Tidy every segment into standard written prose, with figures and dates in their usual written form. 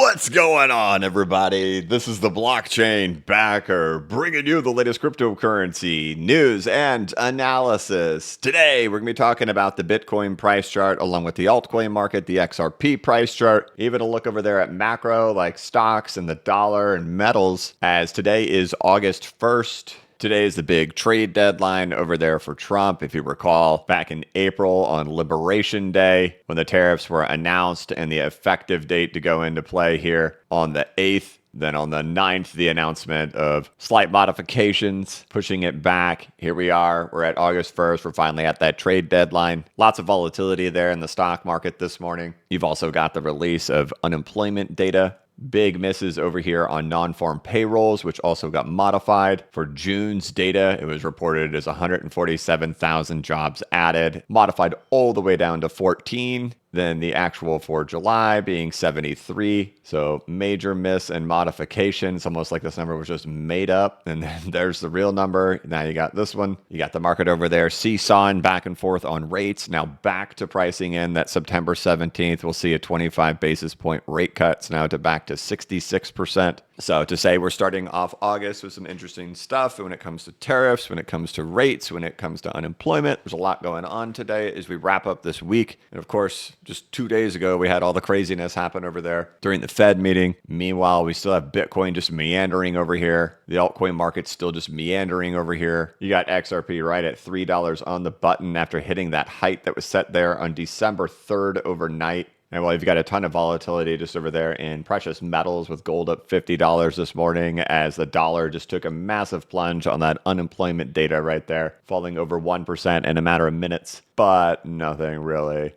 What's going on, everybody? This is the blockchain backer bringing you the latest cryptocurrency news and analysis. Today, we're going to be talking about the Bitcoin price chart along with the altcoin market, the XRP price chart, even a look over there at macro like stocks and the dollar and metals, as today is August 1st. Today is the big trade deadline over there for Trump. If you recall, back in April on Liberation Day, when the tariffs were announced and the effective date to go into play here on the 8th. Then on the 9th, the announcement of slight modifications, pushing it back. Here we are. We're at August 1st. We're finally at that trade deadline. Lots of volatility there in the stock market this morning. You've also got the release of unemployment data. Big misses over here on non-farm payrolls, which also got modified. For June's data, it was reported as 147,000 jobs added, modified all the way down to 14. Then the actual for July being 73. So major miss and modification. It's almost like this number was just made up. And then there's the real number. Now you got this one. You got the market over there seesawing back and forth on rates. Now back to pricing in that September 17th. We'll see a 25 basis point rate cut. So now to back to 66%. So to say we're starting off August with some interesting stuff when it comes to tariffs, when it comes to rates, when it comes to unemployment. There's a lot going on today as we wrap up this week. And of course, just 2 days ago, we had all the craziness happen over there during the Fed meeting. Meanwhile, we still have Bitcoin just meandering over here. The altcoin market's still just meandering over here. You got XRP right at $3 on the button after hitting that height that was set there on December 3rd overnight. And well, you've got a ton of volatility just over there in precious metals, with gold up $50 this morning as the dollar just took a massive plunge on that unemployment data right there, falling over 1% in a matter of minutes. But nothing really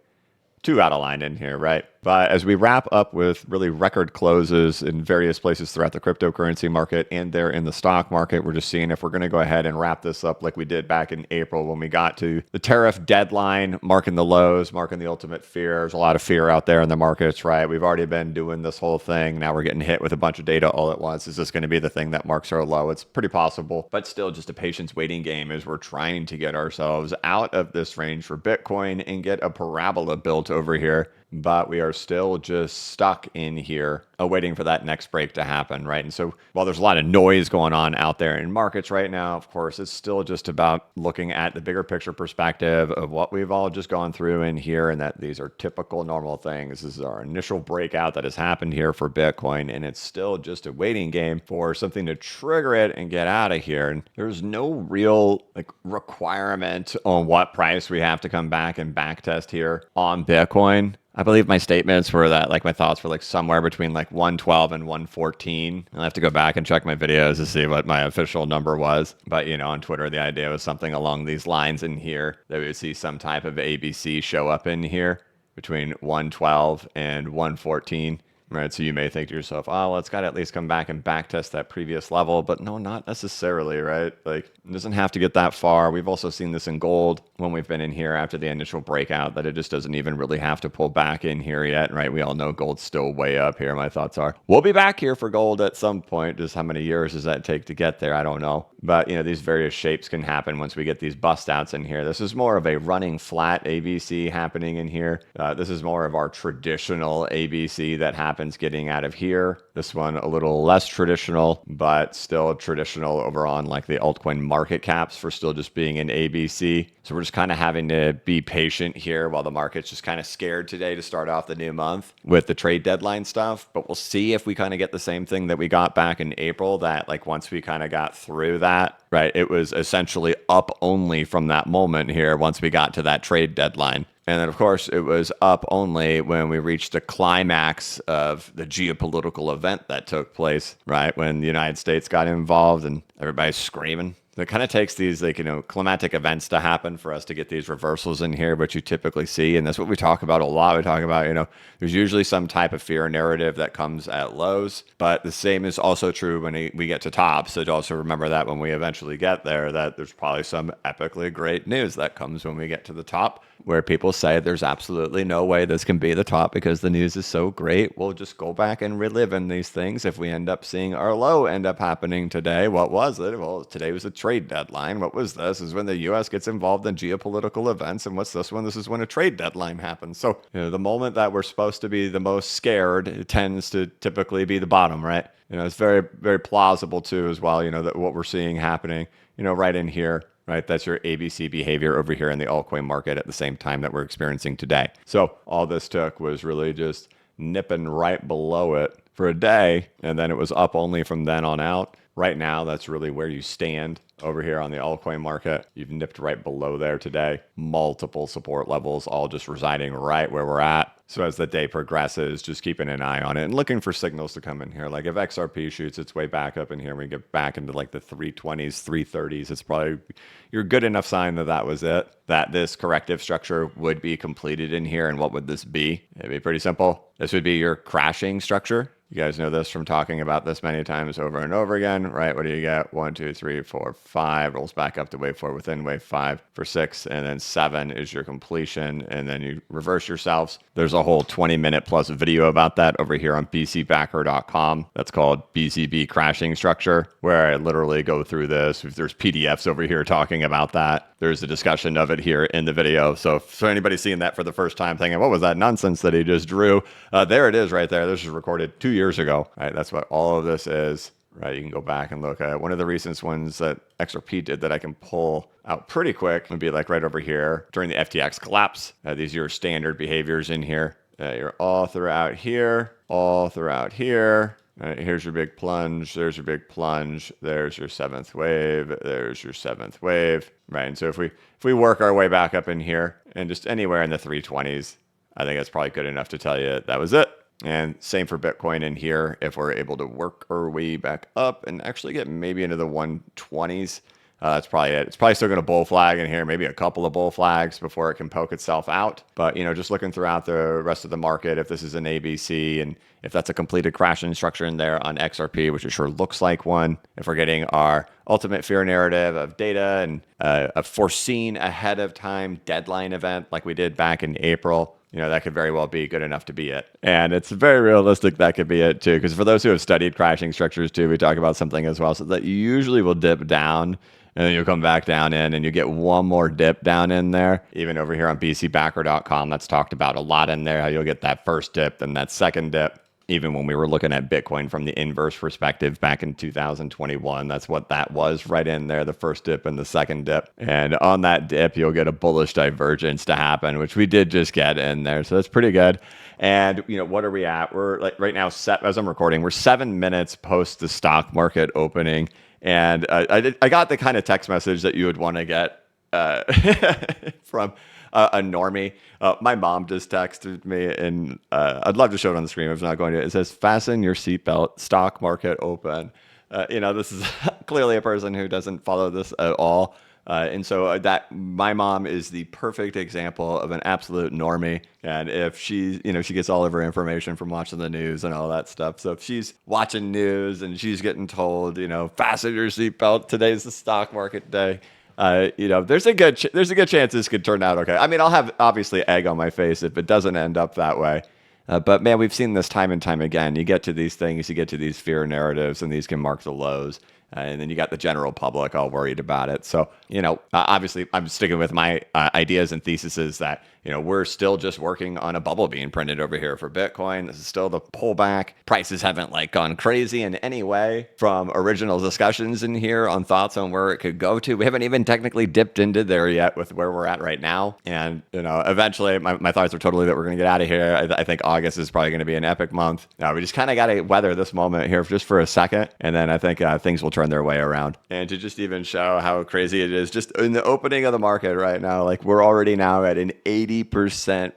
too out of line in here, right? But as we wrap up with really record closes in various places throughout the cryptocurrency market and there in the stock market, we're just seeing if we're going to go ahead and wrap this up like we did back in April when we got to the tariff deadline, marking the lows, marking the ultimate fear. There's a lot of fear out there in the markets, right? We've already been doing this whole thing. Now we're getting hit with a bunch of data all at once. Is this going to be the thing that marks our low? It's pretty possible, but still just a patience waiting game as we're trying to get ourselves out of this range for Bitcoin and get a parabola built over here. But we are still just stuck in here awaiting for that next break to happen, right? And so while there's a lot of noise going on out there in markets right now, of course, it's still just about looking at the bigger picture perspective of what we've all just gone through in here, and that these are typical normal things. This is our initial breakout that has happened here for Bitcoin, and it's still just a waiting game for something to trigger it and get out of here. And there's no real requirement on what price we have to come back and back test here on Bitcoin. I believe my statements were that my thoughts were somewhere between 112 and 114. I'll have to go back and check my videos to see what my official number was. But, on Twitter, the idea was something along these lines in here, that we would see some type of ABC show up in here between 112 and 114. Right, so you may think to yourself, oh, well, it's got to at least come back and backtest that previous level. But no, not necessarily, right? It doesn't have to get that far. We've also seen this in gold when we've been in here after the initial breakout, that it just doesn't even really have to pull back in here yet, right? We all know gold's still way up here. My thoughts are, we'll be back here for gold at some point. Just how many years does that take to get there? I don't know. But, these various shapes can happen once we get these bust outs in here. This is more of a running flat ABC happening in here. This is more of our traditional ABC that happens getting out of here. This one a little less traditional, but still traditional over on the altcoin market caps for still just being an ABC. So we're just kind of having to be patient here while the market's just kind of scared today to start off the new month with the trade deadline stuff. But we'll see if we kind of get the same thing that we got back in April, that once we kind of got through that, right, it was essentially up only from that moment here once we got to that trade deadline. And then, of course, it was up only when we reached the climax of the geopolitical event that took place, right? When the United States got involved and everybody's screaming. It kind of takes these climatic events to happen for us to get these reversals in here, which you typically see. And that's what we talk about a lot. We talk about, there's usually some type of fear narrative that comes at lows, but the same is also true when we get to tops. So to also remember that when we eventually get there, that there's probably some epically great news that comes when we get to the top. where people say there's absolutely no way this can be the top because the news is so great. We'll just go back and relive in these things. If we end up seeing our low end up happening today, what was it? Well, today was a trade deadline. What was this? Is when the U.S. gets involved in geopolitical events. And what's this one? This is when a trade deadline happens. So, the moment that we're supposed to be the most scared, it tends to typically be the bottom, right? It's very, very plausible too, as well, that what we're seeing happening, right in here, right? That's your ABC behavior over here in the altcoin market at the same time that we're experiencing today. So all this took was really just nipping right below it for a day, and then it was up only from then on out. Right now, that's really where you stand over here on the altcoin market. You've nipped right below there today. Multiple support levels, all just residing right where we're at. So as the day progresses, just keeping an eye on it and looking for signals to come in here. Like if XRP shoots its way back up in here, we get back into like the 320s, 330s, it's probably your good enough sign that that was it, that this corrective structure would be completed in here. And what would this be? It'd be pretty simple. This would be your crashing structure. You guys know this from talking about this many times over and over again, right? What do you get? 1, 2, 3, 4, 5 rolls back up to wave 4 within wave 5 for 6, and then 7 is your completion, and then you reverse yourselves. There's a whole 20-minute plus video about that over here on bcbacker.com. That's called BCB crashing structure, where I literally go through this. There's PDFs over here talking about that. There's a discussion of it here in the video. So if anybody's seeing that for the first time thinking, what was that nonsense that he just drew? There it is right there. This was recorded 2 years ago, right? That's what all of this is, right? You can go back and look at one of the recent ones that XRP did that I can pull out pretty quick. Would be like right over here during the FTX collapse. These are your standard behaviors in here. You're all throughout here, all throughout here. Here's your big plunge. There's your big plunge. There's your 7th wave. There's your 7th wave, right? And so if we work our way back up in here and just anywhere in the 320s, I think that's probably good enough to tell you that was it. And same for Bitcoin in here. If we're able to work our way back up and actually get maybe into the 120s, that's probably it. It's probably still going to bull flag in here, maybe a couple of bull flags before it can poke itself out. But, just looking throughout the rest of the market, if this is an ABC and if that's a completed crashing structure in there on XRP, which it sure looks like one, if we're getting our ultimate fear narrative of data and a foreseen ahead of time deadline event like we did back in April, that could very well be good enough to be it. And it's very realistic that could be it too. Because for those who have studied crashing structures too, we talk about something as well. So that you usually will dip down and then you'll come back down in and you get one more dip down in there. Even over here on bcbacker.com, that's talked about a lot in there, how you'll get that first dip, then that second dip. Even when we were looking at Bitcoin from the inverse perspective back in 2021, that's what that was right in there, the first dip and the second dip. And on that dip, you'll get a bullish divergence to happen, which we did just get in there. So that's pretty good. And, what are we at? We're like right now, as I'm recording, we're 7 minutes post the stock market opening. And I got the kind of text message that you would want to get from a normie. My mom just texted me, and I'd love to show it on the screen. I'm not going to. It says, "Fasten your seatbelt. Stock market open." This is clearly a person who doesn't follow this at all. And so that my mom is the perfect example of an absolute normie. And if she gets all of her information from watching the news and all that stuff. So if she's watching news and she's getting told, fasten your seatbelt, today's the stock market day. There's a good chance this could turn out okay. I mean, I'll have obviously egg on my face if it doesn't end up that way. But man, we've seen this time and time again. You get to these things, you get to these fear narratives, and these can mark the lows. And then you got the general public all worried about it. So, obviously I'm sticking with my ideas and theses that, we're still just working on a bubble being printed over here for Bitcoin. This is still the pullback. Prices haven't gone crazy in any way from original discussions in here on thoughts on where it could go to. We haven't even technically dipped into there yet with where we're at right now. And, eventually my thoughts are totally that we're going to get out of here. I think August is probably going to be an epic month. We just kind of got to weather this moment here just for a second. And then I think things will turn their way around. And to just even show how crazy it is, just in the opening of the market right now, we're already now at an 80%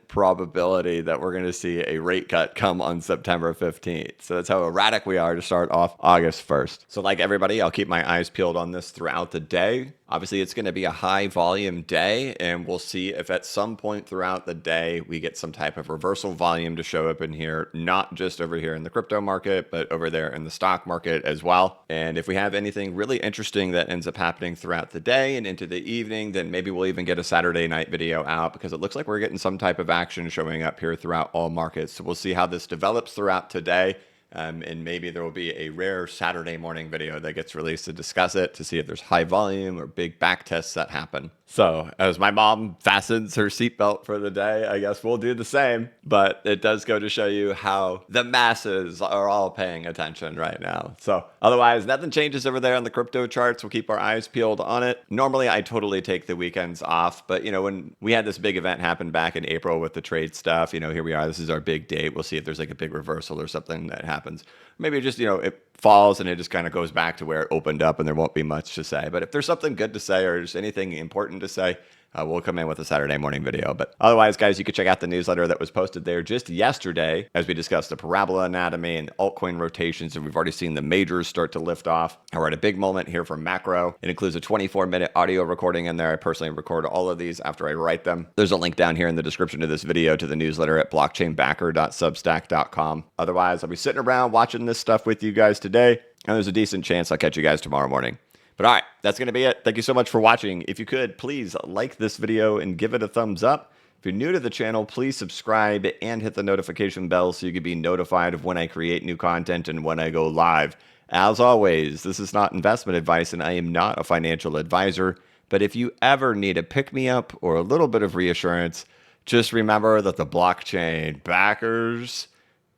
probability that we're going to see a rate cut come on September 15th. So that's how erratic we are to start off August 1st. So like everybody, I'll keep my eyes peeled on this throughout the day. Obviously, it's going to be a high volume day, and we'll see if at some point throughout the day we get some type of reversal volume to show up in here, not just over here in the crypto market, but over there in the stock market as well. And if we have anything really interesting that ends up happening throughout the day and into the evening, then maybe we'll even get a Saturday night video out, because it looks like we're getting some type of action showing up here throughout all markets. So we'll see how this develops throughout today. And maybe there will be a rare Saturday morning video that gets released to discuss it, to see if there's high volume or big back tests that happen. So as my mom fastens her seatbelt for the day, I guess we'll do the same. But it does go to show you how the masses are all paying attention right now. So otherwise, nothing changes over there on the crypto charts. We'll keep our eyes peeled on it. Normally, I totally take the weekends off. But, when we had this big event happen back in April with the trade stuff, here we are. This is our big date. We'll see if there's like a big reversal or something that happens. Maybe just, it falls and it just kind of goes back to where it opened up and there won't be much to say. But if there's something good to say or there's anything important to say, we'll come in with a Saturday morning video. But otherwise, guys, you can check out the newsletter that was posted there just yesterday as we discussed the parabola anatomy and altcoin rotations. And we've already seen the majors start to lift off. And we're at a big moment here for macro. It includes a 24-minute audio recording in there. I personally record all of these after I write them. There's a link down here in the description of this video to the newsletter at blockchainbacker.substack.com. Otherwise, I'll be sitting around watching this stuff with you guys today. And there's a decent chance I'll catch you guys tomorrow morning. But all right, that's going to be it. Thank you so much for watching. If you could, please like this video and give it a thumbs up. If you're new to the channel, please subscribe and hit the notification bell so you can be notified of when I create new content and when I go live. As always, this is not investment advice and I am not a financial advisor. But if you ever need a pick-me-up or a little bit of reassurance, just remember that the blockchain backers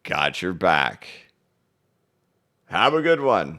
got your back. Have a good one.